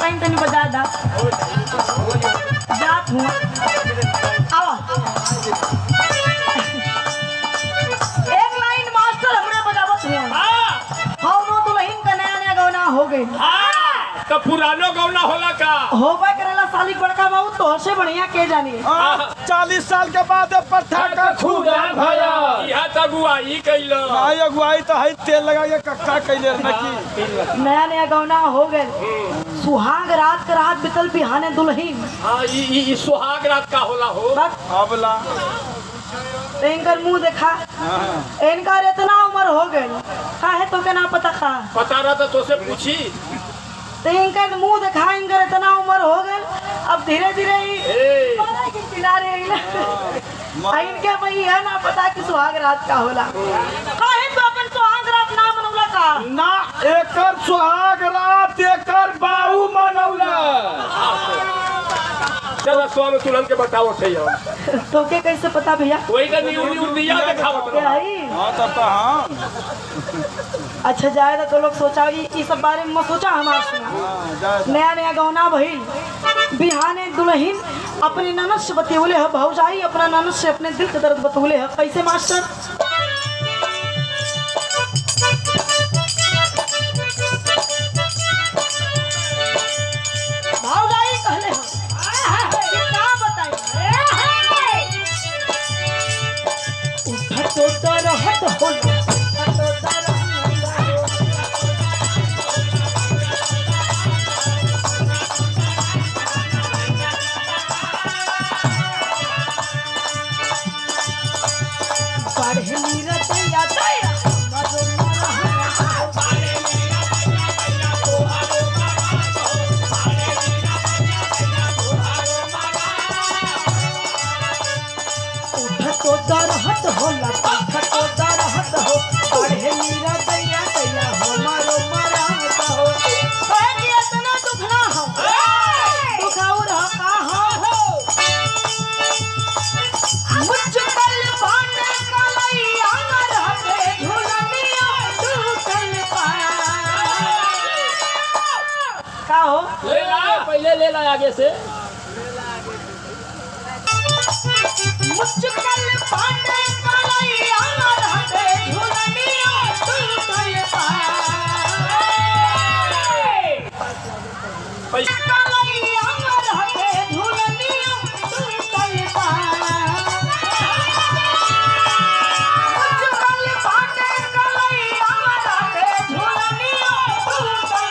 बताई तनी बजा दा जात हूँ आओ एक लाइन मास्टर हमने बजावत हुआ हाँ नो दुल्हन का नया नया गौना हो गई तो पुरानो गौना होला का होबा करेला साली बड़का बाबू तो से बढ़िया के जानी 40 साल के बाद प्रथा का खुदा भया यह तो अगुवाई कैलो भाई अगुवाई तो है तेल लगा के कक्का कैले नकी नया नया गौना हो गए सुहाग रात का रात बितल बिहाने दुल्हन हाँ ई सुहाग रात का होला हो अबला इनकर मुंह देखा इनकर इतना उम्र हो गए काहे तो के ना पता का पता रहा तो तुझसे पूछी तो इनकर मुंह देखा इनकर इतना उम्र हो गए अब धीरे धीरे इनके भाई है ना पता कि सुहाग रात का होला काहे तो अपन सुहाग रात ना मनौला का ना एकर सुहाग रात एकर बाहू मनौला चलो स्वामी तुरंत के बताओ सही हम तो के कैसे पता भैया वही का न्यूज दिया दिखावत क्या है हां तब हां अच्छा जाएगा तो लोग सोचा इस सब बारे में मत सोचा हमार सुना नया नया गौना भइल बिहाने दुल्हन अपने ननद से बतौले है भौजाई अपना ननद से अपने दिल के दर्द बतौले है कैसे मास्टर भौजाई कहले क्या बताई उठत तो रहत होला पहले ले ला आगे से मुझकल पाने कलैया रहते झुलनिया टूटल पैसा कलैया रहते झुलनिया टूटल मुझकल पाने कलैया रहते झुलनिया टूटल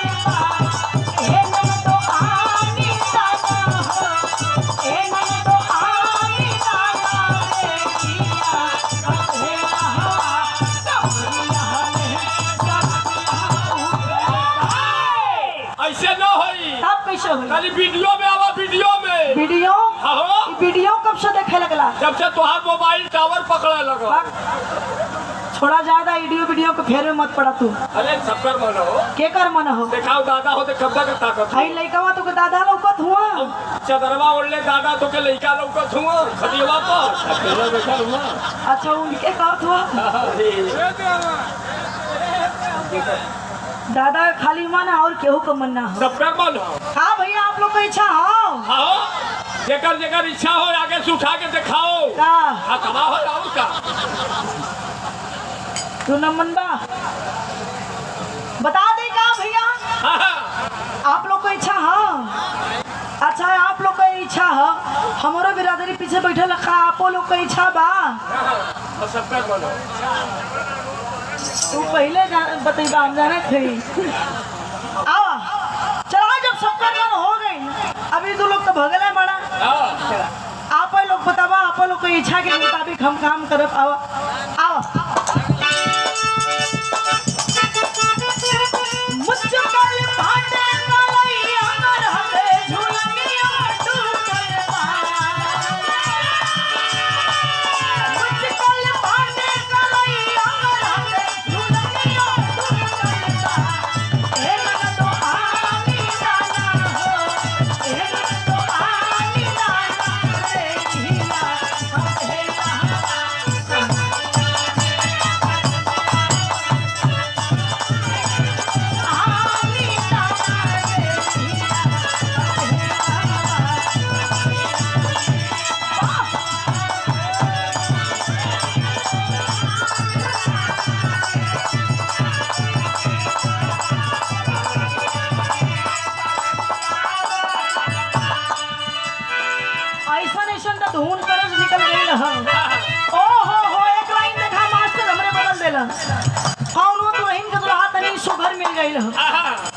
हे मन तो आनी दादा हो हे मन तो आनी दादा रे किया हे हवा ऐसे न होई तब कैसे होई खाली वीडियो में आवा वीडियो हाँ वीडियो कब से देखे लगला जब से तुहार मोबाइल टावर पकड़ा लगा छोड़ा ज्यादा वीडियो के फेर में मत पड़ा तू अरे सबकर मन हो के कर मन हो देखाओ दादा हो तो कब्जा का ताकत आई लइकावा तो के दादा लौकत हुआ चदरवा ओढ़ले दादा तो के लइका लौकत हुआ खटियावा पर अकेला बैठा हुआ अच्छा उनके कहत हुआ दादा खाली मन और केहू का मन ना हो सबकर मन हो हाँ भैया आप लोग का इच्छा हो हाँ जेकर जेकर इच्छा हो आगे से उठा के दिखाओ का हाँ कमा हो और का तू न मन बा बता दे का भैया हाँ, हाँ। आप लोग का इच्छा हो अच्छा आप लोग का इच्छा हो हमारो बिरादरी पीछे बैठे रखा आपो लोग का इच्छा बा हाँ, सबकर मन हो तू पहले बतेगा हम जाने थे आओ चला जब सबका मन हो गई अभी तू लोग तो भगल है बड़ा हाँ। आप लोग बतावा आप लोग को इच्छा के मुताबिक हम काम करब आओ आओ मुझकल पाटे कलैया रहते झुलनिया टूटल मुझकल पाटे कलैया रहते झुलनिया टूटल हे मन तो आनी जाना हो हे मन तो आनी जाना रे ढीला हे धुन तरस निकल गई है। ओ हो एक लाइन देखा मास्टर हमरे बदल देला। कौनो दुल्हन के दुल्हा तनी सो घर मिल गई है।